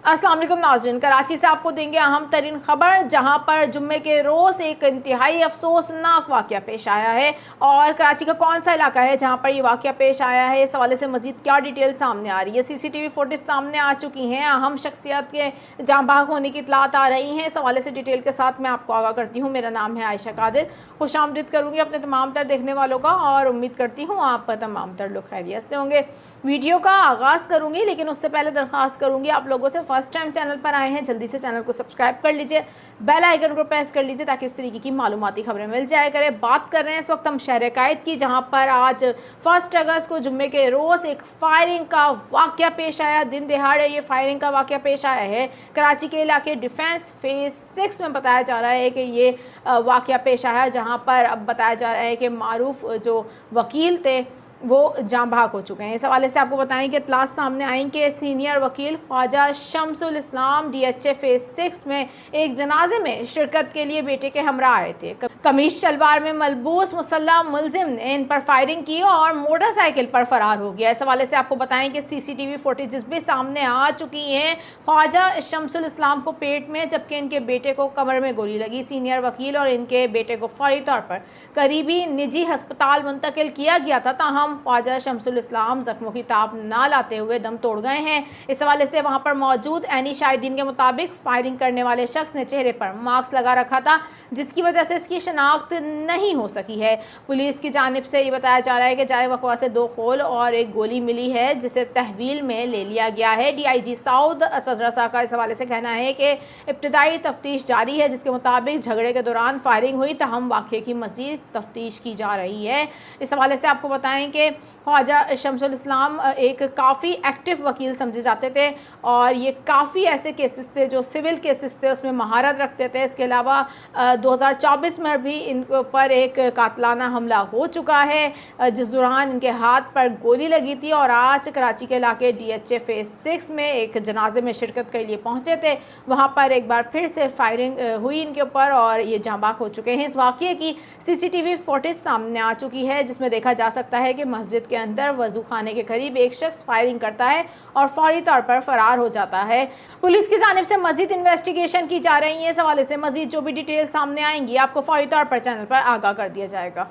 السلام علیکم ناظرین، کراچی سے آپ کو دیں گے اہم ترین خبر، جہاں پر جمعے کے روز ایک انتہائی افسوسناک واقعہ پیش آیا ہے۔ اور کراچی کا کون سا علاقہ ہے جہاں پر یہ واقعہ پیش آیا ہے، اس حوالے سے مزید کیا ڈیٹیل سامنے آ رہی ہے۔ CCTV فوٹیج سامنے آ چکی ہیں، اہم شخصیات کے جاں بحق ہونے کی اطلاعات آ رہی ہیں۔ اس حوالے سے ڈیٹیل کے ساتھ میں آپ کو آگاہ کرتی ہوں۔ میرا نام ہے عائشہ قادر، خوش آمدید کروں گی اپنے تمام تر دیکھنے والوں کا، اور امید کرتی ہوں آپ کا تمام تر لوگ خیریت سے ہوں گے۔ ویڈیو کا آغاز کروں گی، لیکن اس سے پہلے درخواست کروں گی آپ لوگوں سے فرسٹ ٹائم چینل پر آئے ہیں جلدی سے چینل کو سبسکرائب کر لیجئے، بیل آئیکن کو پریس کر لیجئے تاکہ اس طریقے کی معلوماتی خبریں مل جائے کرے۔ بات کر رہے ہیں اس وقت ہم شہر قائد کی، جہاں پر آج 1 اگست کو جمعے کے روز ایک فائرنگ کا واقعہ پیش آیا۔ دن دہاڑے یہ فائرنگ کا واقعہ پیش آیا ہے کراچی کے علاقے ڈیفنس فیز 6 میں۔ بتایا جا رہا ہے کہ یہ واقعہ پیش آیا، جہاں پر اب بتایا جا رہا ہے کہ معروف جو وکیل تھے وہ جاں بحق ہو چکے ہیں۔ اس حوالے سے آپ کو بتائیں کہ اطلاعات سامنے آئیں کہ سینئر وکیل خواجہ شمس الاسلام DHA فیز 6 میں ایک جنازے میں شرکت کے لیے بیٹے کے ہمراہ آئے تھے۔ قمیص شلوار میں ملبوس مسلح ملزم نے ان پر فائرنگ کی اور موٹر سائیکل پر فرار ہو گیا۔ اس حوالے سے آپ کو بتائیں کہ CCTV فوٹیجز بھی سامنے آ چکی ہیں۔ خواجہ شمس الاسلام کو پیٹ میں جبکہ ان کے بیٹے کو کمر میں گولی لگی۔ سینئر وکیل اور ان کے بیٹے کو فوری طور پر قریبی نجی ہسپتال منتقل کیا گیا تھا، تاہم خواجہ شمس الاسلام زخموں کی تاب نہ لاتے ہوئے دم توڑ گئے ہیں۔ اس حوالے سے وہاں پر موجود عینی شاہدین کے مطابق فائرنگ کرنے والے شخص نے چہرے پر ماسک لگا رکھا تھا، جس کی وجہ سے اس کی شناخت نہیں ہو سکی ہے۔ پولیس کی جانب سے یہ بتایا جا رہا ہے کہ جائے وقوع سے 2 خول اور ایک گولی ملی ہے، جسے تحویل میں لے لیا گیا ہے۔ DIG سعود اسد رضا کا اس حوالے سے کہنا ہے کہ ابتدائی تفتیش جاری ہے، جس کے مطابق جھگڑے کے دوران فائرنگ ہوئی، تاہم واقعے کی مزید تفتیش کی جا رہی ہے۔ اس حوالے سے آپ کو بتائیں کہ خواجہ شمس الاسلام ایک کافی ایکٹیو وکیل سمجھے جاتے تھے، اور یہ کافی ایسے کیسز تھے جو سول کیسز تھے اس میں مہارت رکھتے تھے۔ اس کے علاوہ 2024 میں بھی ان کے اوپر ایک قاتلانہ حملہ ہو چکا ہے، جس دوران ان کے ہاتھ پر گولی لگی تھی، اور آج کراچی کے علاقے DHA فیز 6 میں ایک جنازے میں شرکت کے لیے پہنچے تھے، وہاں پر ایک بار پھر سے فائرنگ ہوئی ان کے اوپر اور یہ جاں بحق ہو چکے ہیں۔ اس واقعے کی CCTV فوٹیج سامنے آ چکی ہے، جس میں دیکھا جا سکتا ہے کہ مسجد کے اندر وضو خانے کے قریب ایک شخص فائرنگ کرتا ہے اور فوری طور پر فرار ہو جاتا ہے۔ پولیس کی جانب سے مزید انویسٹیگیشن کی جا رہی ہے۔ اس حوالے سے مزید جو بھی ڈیٹیل سامنے آئیں گی آپ کو فوری طور پر چینل پر آگاہ کر دیا جائے گا۔